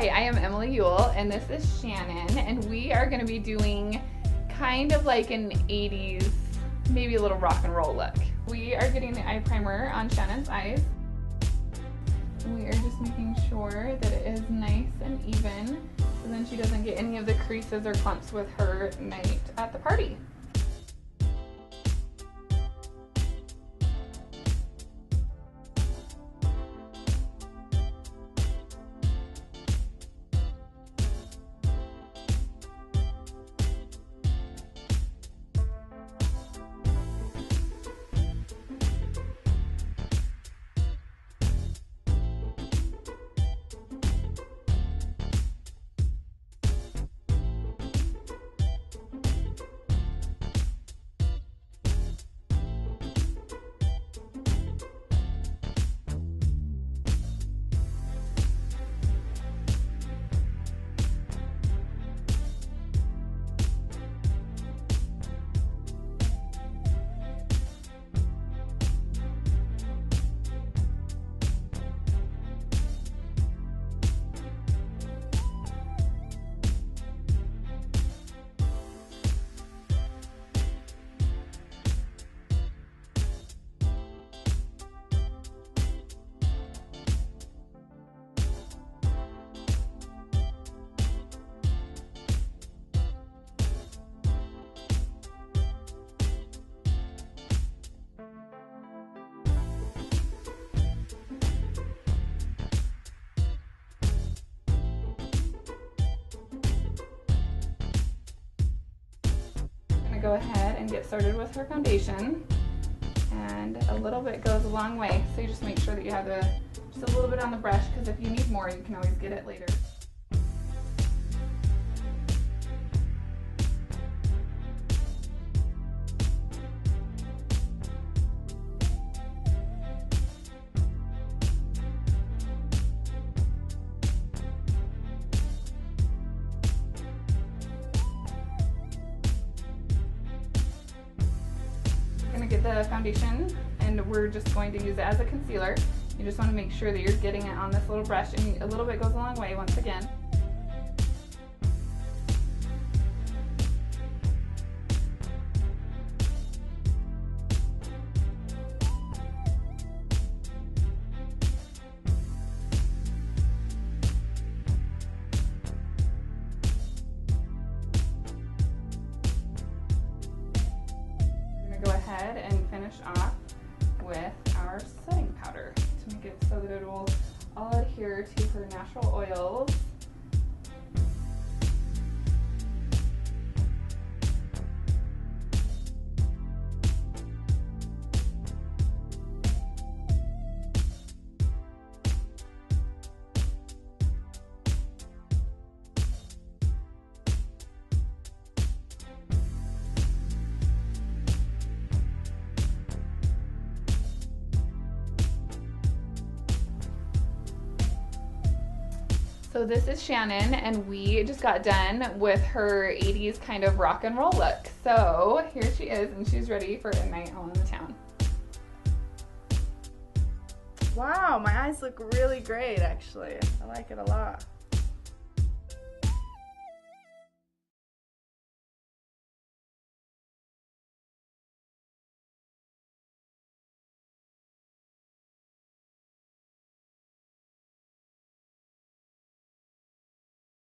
Hi, I am Emily Yule, and this is Shannon, and we are going to be doing kind of like an 80s, maybe a little rock and roll look. We are getting the eye primer on Shannon's eyes. We are just making sure that it is nice and even, so then she doesn't get any of the creases or clumps with her night at the party. Go ahead and get started with her foundation, and a little bit goes a long way, so you just make sure that you have just a little bit on the brush, because if you need more you can always get it later. Get the foundation, and we're just going to use it as a concealer. You just want to make sure that you're getting it on this little brush, and a little bit goes a long way once again. And finish off with our setting powder to make it so that it will all adhere to her natural oils. So this is Shannon, and we just got done with her 80s kind of rock and roll look. So here she is, and she's ready for a night out in the town. Wow, my eyes look really great actually. I like it a lot.